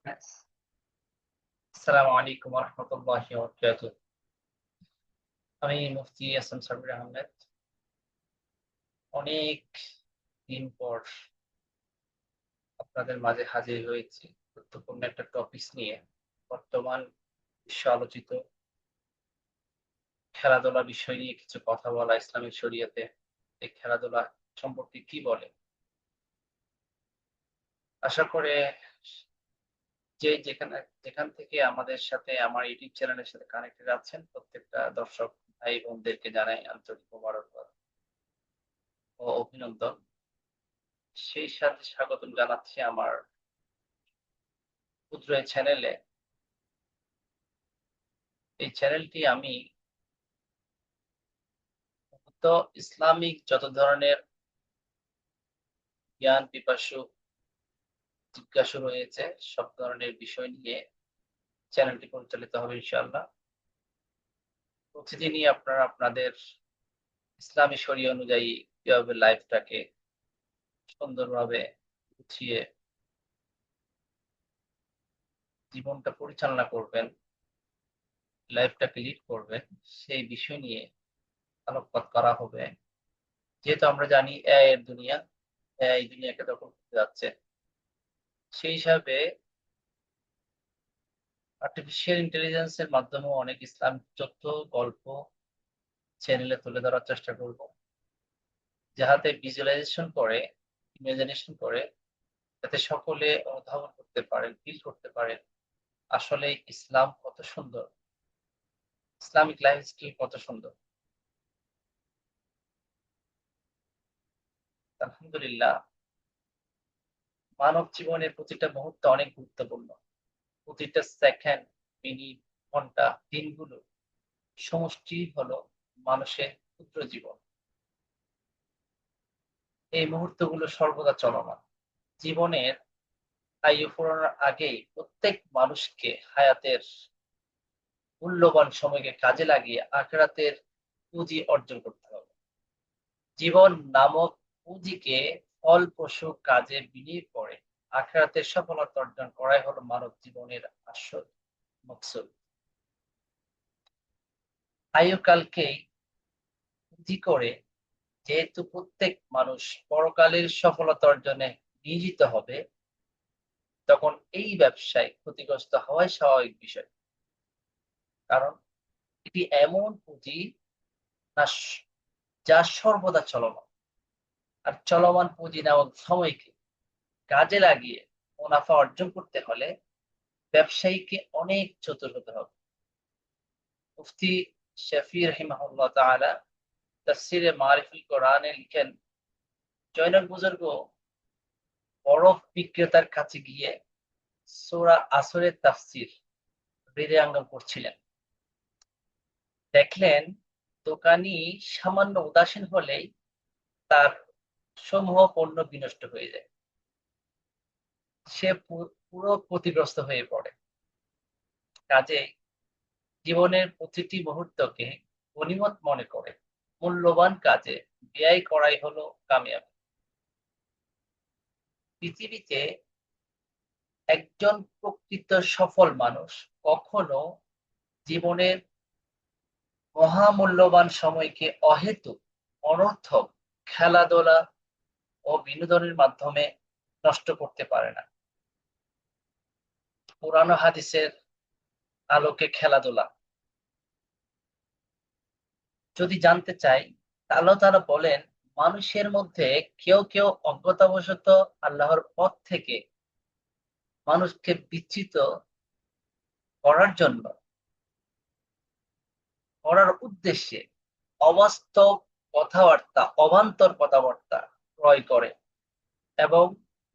আসসালামু আলাইকুম ওয়া রাহমাতুল্লাহি ওয়া বারাকাতুহু। আমি মুফতি হাসান সাব্বির আহমেদ। অনেক দিন পর আপনাদের মাঝে হাজির হয়েছি গুরুত্বপূর্ণ একটা টপিকস নিয়ে। বর্তমান বিশ্ব আলোচিত খেলাধুলা বিষয় নিয়ে কিছু কথা বলা ইসলামিক শরিয়তে এই খেলাধুলা সম্পর্কে কি বলে? আশা করে যেখান থেকে আমাদের সাথে আমার ইউটিউব চ্যানেলের সাথে কানেক্টেড আছেন প্রত্যেকটা দর্শক ভাই বোনদেরকে জানাই আন্তরিক মোবারকবাদ ও অভিনন্দন। সেই সাথে স্বাগতম জানাচ্ছি আমার ক্ষুদ্র এই চ্যানেলে। এই চ্যানেলটি আমি মূলত ইসলামিক যত ধরনের জ্ঞান পিপাসু জিজ্ঞাসু রয়েছে সব ধরনের বিষয় নিয়ে চ্যানেলটি পরিচালিত হবে ইনশাআল্লাহ। প্রতিদিনই আপনারা আপনাদের ইসলামী শরিয়া অনুযায়ী কিভাবে লাইফটাকে সুন্দরভাবে গুছিয়ে জীবনটা পরিচালনা করবেন, লাইফটাকে লিড করবেন, সেই বিষয় নিয়ে আলোকপাত করা হবে। যেহেতু আমরা জানি এআই এর দুনিয়া, এআই দুনিয়াকে দখল করতে যাচ্ছে। সেই হিসাবে আর্টিফিশিয়াল ইন্টেলিজেন্স এর মাধ্যমেও অনেক ইসলামিক তথ্য, গল্প চ্যানেলে তুলে ধরার চেষ্টা করব। যাহাতে ভিজুয়ালাইজেশন করে, ইমাজিনেশন করে যাতে সকলে অনুধাবন করতে পারেন, ফিল করতে পারেন আসলে ইসলাম কত সুন্দর, ইসলামিক লাইফস্টাইল কত সুন্দর। আলহামদুলিল্লাহ, মানব জীবনের প্রতিটা মুহূর্ত অনেক গুরুত্বপূর্ণ। প্রতিটা সেকেন্ড, মিনিট, ঘন্টা, দিনগুলো সমষ্টি হলো মানুষের ক্ষুদ্র জীবন। এই মুহূর্তগুলো সর্বদা চলমান। জীবনের আয়ু ফুরানোর আগেই প্রত্যেক মানুষকে হায়াতের মূল্যবান সময়কে কাজে লাগিয়ে আখিরাতের পুঁজি অর্জন করতে হবে। জীবন নামক পুঁজিকে ফলপ্রসূ কাজে বিনিয়োগ করে আখিরাতের সফলতা অর্জন করাই হলো মানব জীবনের আসল মকসুদ। আয়ুকালকেই পুঁজি করে যেহেতু প্রত্যেক মানুষ পরকালের সফলতা অর্জনে নিয়োজিত হবে, তখন এই ব্যবসায় ক্ষতিগ্রস্ত হওয়াই স্বাভাবিক বিষয়। কারণ এটি এমন পুঁজি না যা সর্বদা চলমান। আর চলমান পুঁজি নেওয়ার সময়কে কাজে লাগিয়ে মুনাফা অর্জন করতে হলে ব্যবসায়ীকে অনেক চতুর হতে হবে। মুফতি শফি রাহিমাহুল্লাহ তাআলা তাফসিরে মারিফুল কোরআনে লিখেন, জনৈক বুজুর্গ বরফ বিক্রেতার কাছে গিয়ে সূরা আসরের তাফসির হৃদয়ঙ্গম করছিলেন। দেখলেন দোকানি সামান্য উদাসীন হলেই তার সমূহ পণ্য বিনষ্ট হয়ে যায়। সে পুরো ক্ষতিগ্রস্ত হয়ে পড়ে। কাজেই জীবনের প্রতিটি মুহূর্তকে গনিমত মনে করে মূল্যবান কাজে ব্যয় করাই হলো কামিয়াবি। পৃথিবীতে একজন প্রকৃত সফল মানুষ কখনো জীবনের মহামূল্যবান সময়কে অহেতুক, অনর্থক খেলাধুলা ও বিনোদনের মাধ্যমে নষ্ট করতে পারে না। কোরআন ও হাদিসের আলোকে খেলাধুলা যদি জানতে চাই, তাহলে তারা বলেন, মানুষের মধ্যে কেউ কেউ অজ্ঞতাবশত আল্লাহর পথ থেকে মানুষকে বিচ্যুত করার জন্য, করার উদ্দেশ্যে অবাস্তব কথাবার্তা, অবান্তর কথাবার্তা ক্রয় করে এবং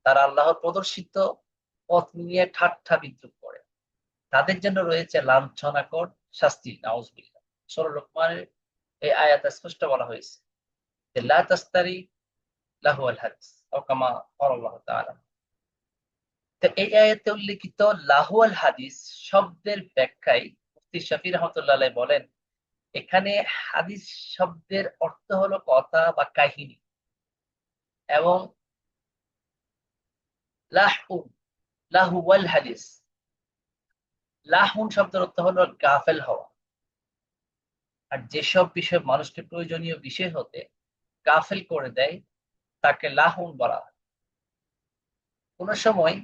তারা আল্লাহর প্রদর্শিত পথ নিয়ে ঠাট্টা বিদ্রুপ করে। তাদের জন্য রয়েছে লাঞ্ছনাকর শাস্তি। নাউজুবিল্লাহ। সূরা লোকমানের এই আয়াতে স্পষ্ট বলা হয়েছে যে লা তাস্তারি লাহুয়াল হাদিস আও কামা ক্বালা আল্লাহু তাআলা। তো এই আয়াতে উল্লেখিত লাহুয়াল হাদিস শব্দের ব্যাখ্যায় মুফতি শফি রহমতুল্লাহ আলাইহি বলেন, এখানে হাদিস শব্দের অর্থ হলো কথা বা কাহিনী, এবং লাহু লাহু ওয়াল হাদিস। লাহুন শব্দের অর্থ হলো গাফেল হওয়া। আর যেসব বিষয় মানুষকে প্রয়োজনীয় বিষয় হতে গাফেল করে দেয় তাকে লাহুন বলা হয়। কোন সময়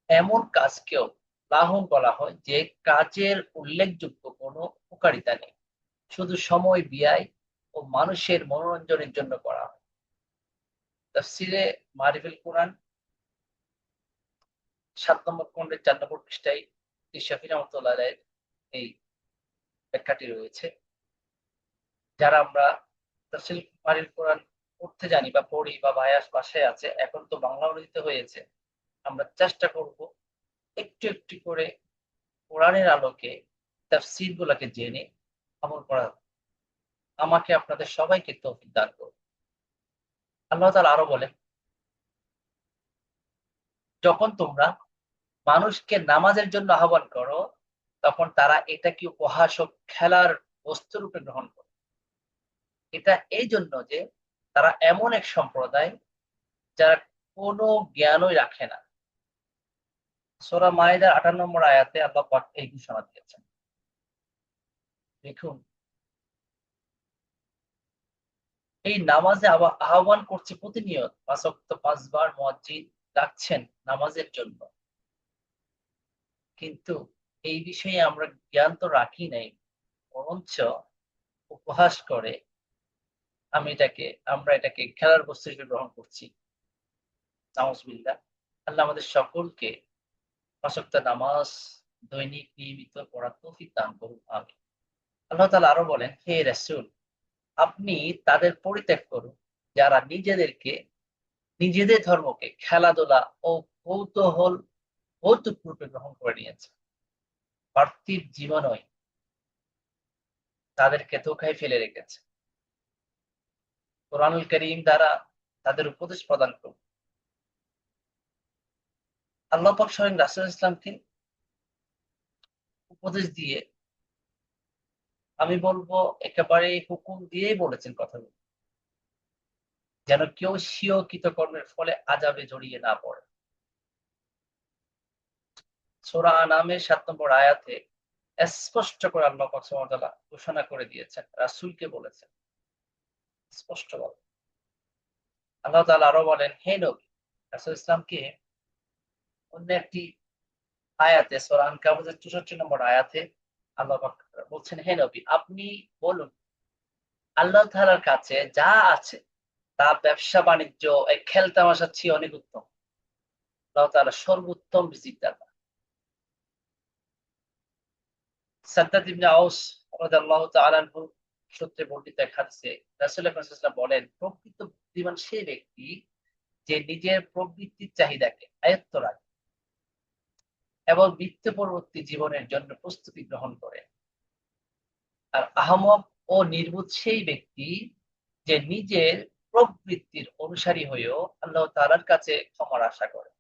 এমন কাজকেও লাহুন বলা হয় যে কাজের উল্লেখযোগ্য কোনো উপকারিতা নেই, শুধু সময় ব্যয় ও মানুষের মনোরঞ্জনের জন্য করা হয়। তাফসিরে মারিফুল কোরআন ৭ নম্বর খণ্ডের ৪ নম্বর পৃষ্ঠায় শাফি রহমতুল্লাহ আলাইহির এই ব্যাখ্যাটি রয়েছে। যারা আমরা তাফসির মারিফুল কোরআন পড়তে জানি বা পড়ি বা বাসায় আছে, এখন তো বাংলা অনুদিত হয়েছে, আমরা চেষ্টা করব একটু একটু করে কোরআনের আলোকে তাফসীর গুলাকে জেনে আমল করা। আমাকে আপনাদের সবাইকে তৌফিক দান করুন। আল্লাহ তাআলা আরো বলেন, যখন তোমরা মানুষকে নামাজের জন্য আহ্বান করো তখন তারা এটাকে উপহাস ও খেলার বস্তু রূপে গ্রহণ করে। এটা এই জন্য যে তারা এমন এক সম্প্রদায় যারা কোনো জ্ঞানই রাখে না। সূরা মাইদার ৫৮ নম্বর আয়াতে আল্লাহ পাক এই ঘোষণা দিয়েছেন। দেখুন, এই নামাজে আহ্বান করছে প্রতিনিয়ত, ৫ ওয়াক্ত ৫ বার মুয়াজ্জিন ডাকছেন নামাজের জন্য, কিন্তু এই বিষয়ে আমরা জ্ঞান তো রাখি নাই, বরঞ্চ উপহাস করে আমরা এটাকে খেলার বস্তু হিসেবে গ্রহণ করছি। নাউজুবিল্লাহ। আল্লাহ আমাদের সকলকে ৫ ওয়াক্ত নামাজ দৈনিক নিয়মিত পড়ার তৌফিক দান করুন, আমিন। আল্লাহ তাআলা আরো বলেন, হে রাসূল, আপনি তাদের পরিত্যাগ করুন যারা নিজেদের ধর্মকে খেলাধুলা ও কৌতূহল কৌতুক রূপে গ্রহণ করে নিয়েছে। পার্থিব জীবনই তাদেরকে ধোঁকায় ফেলে রেখেছে। কোরআনুল কারীম দ্বারা তাদের উপদেশ প্রদান করুন। আল্লাহ পাক স্বয়ং রাসূল ইসলামকে উপদেশ দিয়ে, আমি বলবো একেবারে হুকুম দিয়েই বলেছেন কথাগুলো, যেন কেউ স্বীয় কৃতকর্মের ফলে আযাবে জড়িয়ে না পড়ে। সূরা আনামের ৭ নম্বর আয়াতে স্পষ্ট করে আল্লাহ পাক সুবহানাহু ওয়া তাআলা ঘোষণা করে দিয়েছেন, রাসূলকে বলেছেন স্পষ্ট ভাবে। আল্লাহ তাআলা আরো বলেন, হে নবী, রাসূল ইসলামকে অন্য একটি আয়াতে সূরা আনকাবুতের ৬৪ নম্বর আয়াতে আল্লাহ পাক বলছেন, হে নবী, আপনি বলুন আল্লাহ তাআলার কাছে যা আছে তা ব্যবসা বাণিজ্য এই খেলতামাশার চেয়ে অনেক উত্তম। আল্লাহ তাআলা সর্বোত্তম রিজিক দাতা। সাদ্দাদ ইবনে আউস রাদিয়াল্লাহু তাআলা আনহু সূত্রে বর্ণিত এক হাদিসে রাসূল সাল্লাল্লাহু আলাইহি ওয়াসাল্লাম বলেন, প্রকৃত বুদ্ধিমান সেই ব্যক্তি যে নিজের প্রবৃত্তির চাহিদাকে আয়ত্ত রাখে এবং মৃত্যু পরবর্তী জীবনের জন্য প্রস্তুতি গ্রহণ করে। আর আহমক ও নির্বোধ সেই ব্যক্তি যে নিজের প্রবৃত্তির অনুসারী হয়েও আল্লাহ তাআলার কাছে ক্ষমার আশা করে।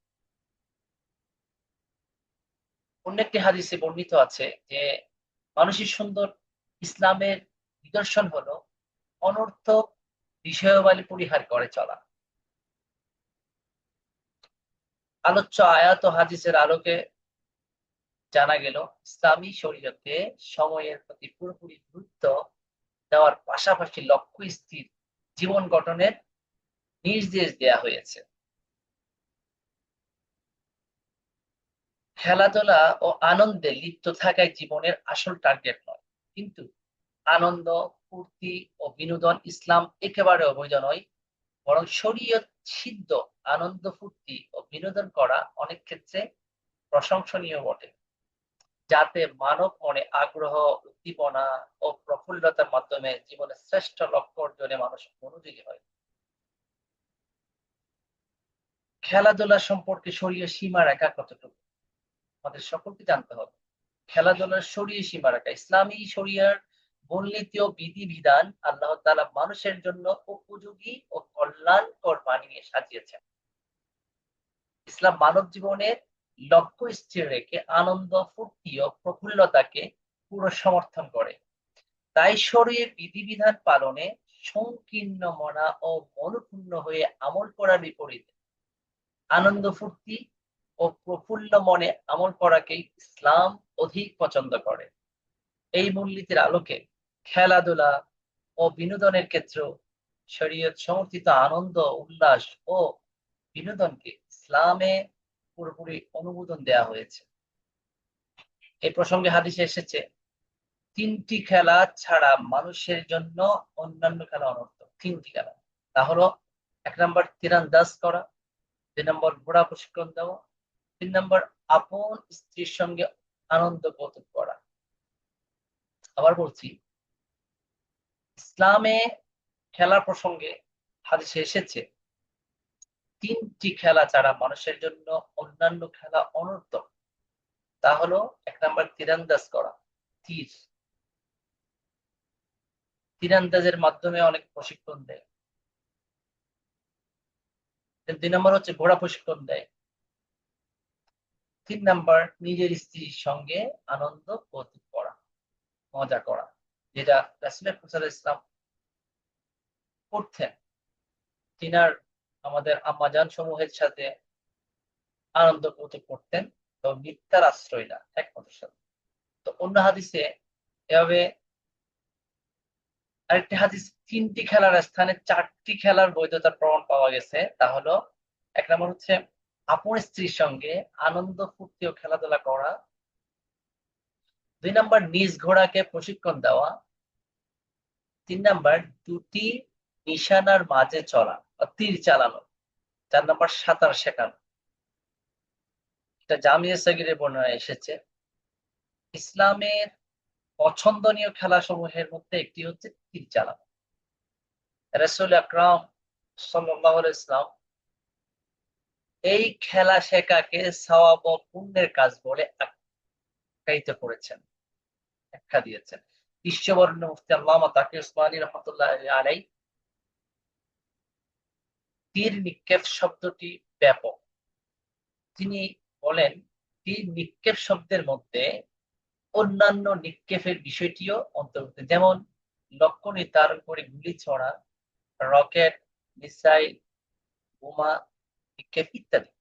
অন্য একটি হাদিসে বর্ণিত আছে যে মানুষের সুন্দর ইসলামের নিদর্শন হলো অনর্থক বিষয়াবলী পরিহার করে চলা। আলোচ্য আয়াত ও হাদিসের আলোকে জানা গেল ইসলামী শরীয়তে সময়ের প্রতি পুরোপুরি গুরুত্ব দেওয়ার পাশাপাশি লক্ষ্য স্থির জীবন গঠনের নির্দেশ দেয়া হয়েছে। খেলাধুলা ও আনন্দে লিপ্ত থাকাই জীবনের আসল টার্গেট নয়, কিন্তু আনন্দ, ফুর্তি ও বিনোদন ইসলাম একেবারে অবৈধ নয়, বরং শরীয়ত সিদ্ধ আনন্দ, ফুর্তি ও বিনোদন করা অনেক ক্ষেত্রে প্রশংসনীয় বটে, যাতে মানব মনে আগ্রহ, উদ্দীপনা ও প্রফুল্লতার মাধ্যমে জীবনের শ্রেষ্ঠ লক্ষ্য অর্জনে মানুষ মনোযোগী হয়। খেলাধুলা সম্পর্কে শরীয়ত সীমা রেখা কতটুকু আমাদের সকলকে জানতে হবে। খেলাধুলার শরীয়ত সীমা রেখা, ইসলামী শরিয়ার মূলনীতি ও বিধিবিধান আল্লাহ তাআলা মানুষের জন্য উপযোগী ও কল্যাণকর বানিয়ে সাজিয়েছেন। ইসলাম মানব জীবনের লক্ষ্য স্থির রেখে আনন্দ, ফুর্তি ও প্রফুল্লতাকে পুরো সমর্থন করে। তাই শরীয়তের বিধিবিধান পালনে সংকীর্ণ মনা ও মনোক্ষুণ্ণ হয়ে আমল করার বিপরীতে আনন্দ, ফুর্তি ও প্রফুল্ল মনে আমল করাকেই ইসলাম অধিক পছন্দ করে। এই মূলনীতির আলোকে খেলাধুলা ও বিনোদনের ক্ষেত্র শরীয়ত সমর্থিত আনন্দ, উল্লাস ও বিনোদনকে ইসলামে পুরোপুরি অনুমোদন দেওয়া হয়েছে। এই প্রসঙ্গে হাদিসে এসেছে, 3টি খেলা ছাড়া মানুষের জন্য অন্যান্য খেলা অনর্থক। 3টি খেলা, তা হলো 1 নম্বর তীরন্দাজ করা, 2 নম্বর ঘোড়া প্রশিক্ষণ দেওয়া, 3 নম্বর আপন স্ত্রীর সঙ্গে আনন্দ কৌতুক করা। আবার বলছি, ইসলামে খেলার প্রসঙ্গে হাদিসে এসেছে 3টি খেলা ছাড়া মানুষের জন্য অন্যান্য খেলা অনর্থক। তা হলো 1 নম্বর তীরন্দাজ করা, তীরন্দাজের মাধ্যমে অনেক প্রশিক্ষণ দেয়। 2 নম্বর হচ্ছে ঘোড়া প্রশিক্ষণ দেয়। 3 নম্বর নিজের স্ত্রীর সঙ্গে আনন্দ কৌতুক করা, মজা করা, যেটা রাসূল ইসলাম করতেন। তিনার আমাদের আম্মাজান সমূহের সাথে আনন্দ কৌতুক করতেন, তো মিথ্যার আশ্রয় না, একমাত্র সাথে। তো অন্য হাদিসে এভাবে আরেকটি হাদিস 3টি খেলার স্থানে 4টি খেলার বৈধতার প্রমাণ পাওয়া গেছে। তা হলো 1 নম্বর হচ্ছে আপন স্ত্রীর সঙ্গে আনন্দ ফুর্তি ও খেলাধুলা করা, 2 নম্বর নিজ ঘোড়াকে প্রশিক্ষণ দেওয়া, 3 নম্বর 2টি নিশানার মাঝে চলা বা তীর চালানো, 4 নম্বর সাঁতার শেখানো। এটা জামিয়া সগীরে বর্ণনায় এসেছে। ইসলামের পছন্দনীয় খেলাসমূহের মধ্যে একটি হচ্ছে তীর চালানো। রাসূল আকরাম সাল্লাল্লাহু আলাইহি ওয়াসাল্লাম এই খেলা শেখাকে সওয়াব ও পুণ্যের কাজ বলে আখ্যায়িত করেছেন, ব্যাখ্যা দিয়েছেন। বিশ্ববরেণ্য মুফতি আল্লামা তাকি উসমানী রহমতুল্লাহ আলাইহি তীর নিক্ষেপ শব্দটি ব্যাপক। তিনি বলেন, তীর নিক্ষেপ শব্দের মধ্যে অন্যান্য নিক্ষেপের বিষয়টিও অন্তর্ভুক্ত, যেমন লক্ষ্য নির্ধারণ করে গুলি ছোড়া, রকেট, মিসাইল, বোমা নিক্ষেপ ইত্যাদি।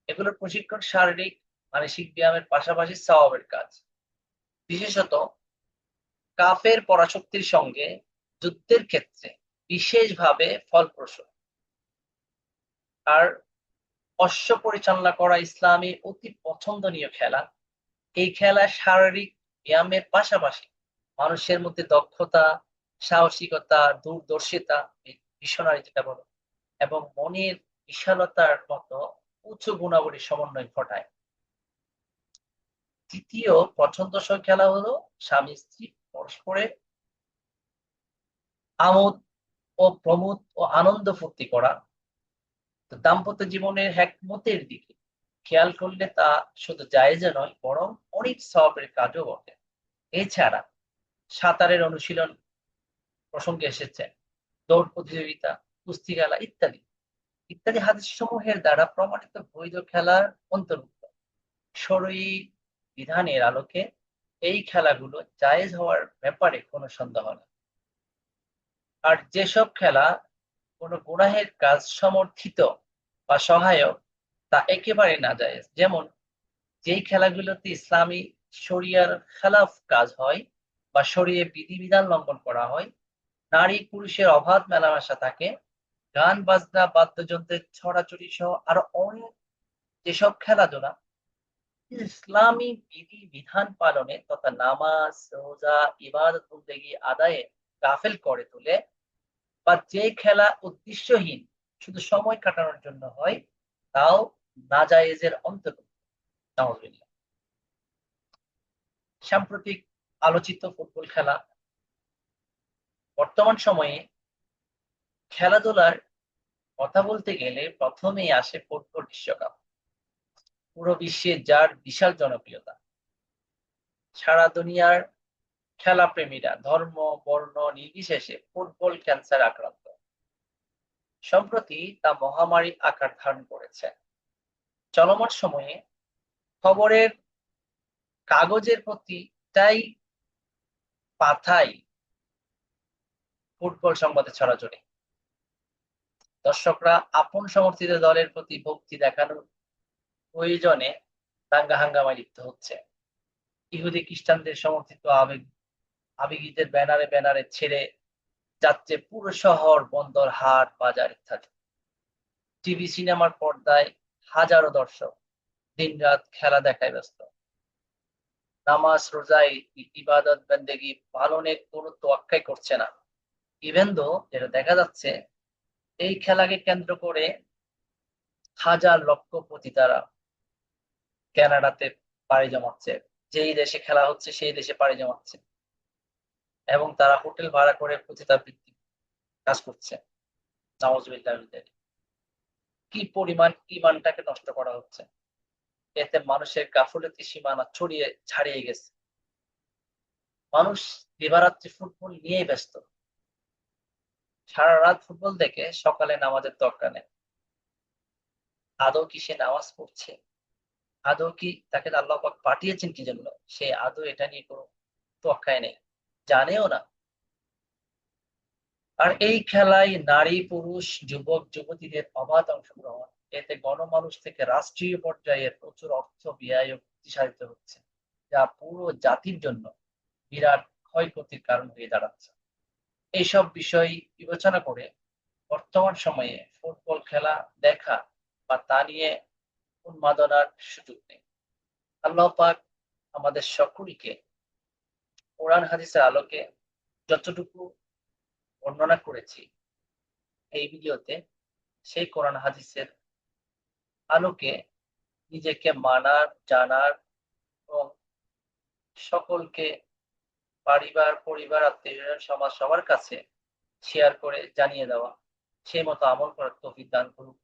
এগুলোর প্রশিক্ষণ শারীরিক মানসিক ব্যায়ামের পাশাপাশি সওয়াবের কাজ। বিশেষত কাফের পরাশক্তির সঙ্গে যুদ্ধের ক্ষেত্রে বিশেষভাবে ফলপ্রসূ। আর অশ্ব পরিচালনা করা ইসলামী অতি পছন্দনীয় খেলা। এই খেলা শারীরিক ব্যায়ামের পাশাপাশি মানুষের মধ্যে দক্ষতা, সাহসিকতা, দূরদর্শিতা, ভিশনারি যেটা বলো, এবং মনের বিশালতার মতো উচ্চ গুণাবলীর সমন্বয় ঘটায়। তৃতীয় পছন্দসই খেলা হলো স্বামী স্ত্রী পরস্পরের আমোদ ও প্রমোদ ও আনন্দ ফুর্তি করা। তো দাম্পত্য জীবনের হেকমতের দিকে খেয়াল করলে তা শুধু জায়েজে নয়, বরং অনেক সওয়াবের কাজও বটে। এছাড়া সাঁতারের অনুশীলন প্রসঙ্গে এসেছে, দৌড় প্রতিযোগিতা, কুস্তি খেলা ইত্যাদি ইত্যাদি হাদিস সমূহের দ্বারা প্রমাণিত বৈধ খেলার অন্তর্ভুক্ত। শরঈ বিধানের আলোকে এই খেলাগুলো জায়েজ হওয়ার ব্যাপারে কোনো সন্দেহ নেই। আর যেসব খেলা কোনো গুনাহের কাজ সমর্থিত বা সহায়ক, তা একেবারে নাজায়েজ। যেমন যেই খেলাগুলোতে ইসলামী শরিয়ার খেলাফ কাজ হয় বা শরীয়তে বিধিবিধান লঙ্ঘন করা হয়, নারী পুরুষের অবাধ মেলামেশা থাকে, গান বাজনা বাদ্যযন্ত্রের ছড়াছড়ি সহ আরো অনেক যেসব খেলাধুলা ইসলামী বিধি বিধান পালনে তথা নামাজ, রোজা, ইবাদত বন্দেগী আদায়ে গাফেল করে তোলে, বা যে খেলা উদ্দেশ্যহীন শুধু সময় কাটানোর জন্য হয়, তাও নাজায়েজের অন্তর্ভুক্ত। নাউযুবিল্লাহ। সাম্প্রতিক আলোচিত ফুটবল খেলা। বর্তমান সময়ে খেলাধুলার কথা বলতে গেলে প্রথমেই আসে ফুটবল বিশ্বকাপ। পুরো বিশ্বে যার বিশাল জনপ্রিয়তা। সারা দুনিয়ার খেলাপ্রেমীরা ধর্ম, বর্ণ নির্বিশেষে ফুটবল ক্যান্সার আক্রান্ত। সম্প্রতি তা মহামারী আকার ধারণ করেছে। চলমান সময়ে খবরের কাগজের প্রতিটাই পাতায় ফুটবল সংবাদের ছড়াছড়ি। দর্শকরা আপন সমর্থিত দলের প্রতি ভক্তি দেখানোর প্রয়োজনে দাঙ্গা হাঙ্গামায় লিপ্ত হচ্ছে। ইহুদি খ্রিস্টানদের সমর্থিত আবেগীদের ব্যানারে ব্যানারে ছেড়ে যাচ্ছে পুরো শহর, বন্দর, হাট, বাজার ইত্যাদি। টিভি, সিনেমার পর্দায় হাজারো দর্শক দিনরাত খেলা দেখায় ব্যস্ত। নামাজ, রোজা, ইবাদত বন্দেগী পালনের কোনো তোয়াক্কাই করছে না। ইভেন দো যেটা দেখা যাচ্ছে, এই খেলাকে কেন্দ্র করে হাজার লক্ষ পতিতারা কানাডাতে পাড়ি জমাচ্ছে। যেই দেশে খেলা হচ্ছে সেই দেশে পাড়ি জমাচ্ছে এবং তারা হোটেল ভাড়া করে পতিতাবৃত্তি কাজ করছে। নাউজুবিল্লাহ। কি পরিমাণ ইমানটাকে নষ্ট করা হচ্ছে! এতে মানুষের গাফিলতি সীমানা ছাড়িয়ে গেছে। মানুষ দিবারাত্রি ফুটবল নিয়েই ব্যস্ত। সারা রাত ফুটবল দেখে সকালে নামাজের দরকার নেই। আদৌ কি সে নামাজ পড়ছে? আদৌ কি তাকে আল্লাহ পাক পাঠিয়েছেন কি জন্য? সে আদৌ এটা নিয়ে কোনো তোয়াক্কাই নেই, জানেও না। আর এই খেলায় নারী, পুরুষ, যুবক যুবতীদের অবাধ অংশগ্রহণ। এতে গণমানুষ থেকে রাষ্ট্রীয় পর্যায়ে প্রচুর অর্থ ব্যয় প্রতিসারিত হচ্ছে, যা পুরো জাতির জন্য বিরাট ক্ষয়ক্ষতির কারণ হয়ে দাঁড়াচ্ছে। এইসব বিষয় বিবেচনা করে বর্তমান সময়ে ফুটবল খেলা দেখা বা তা নিয়ে উন্মাদনার সুযোগ নেই। আল্লাহ পাক আমাদের সকলকে কোরআন হাদিসের আলোকে যতটুকু বর্ণনা করেছি এই ভিডিওতে, সেই কোরআন হাদিসের আলোকে নিজেকে মানার, জানার এবং সকলকে, পরিবার, আত্মীয়স্বজন, সমাজ সবার কাছে শেয়ার করে জানিয়ে দেওয়া, সেই মতো আমল করার তৌফিক দান করুক।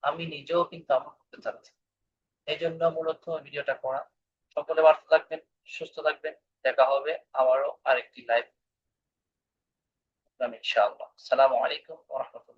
আমি নিজেও কিন্তু আমল করতে চাচ্ছি, এই জন্য মূলত ভিডিওটা করা। সকলে ভালো থাকবেন, সুস্থ থাকবেন। দেখা হবে আবারও আরেকটি লাইভ ইনশাআল্লাহ। আসসালামু আলাইকুম ওয়া রাহমাতুল্লাহ।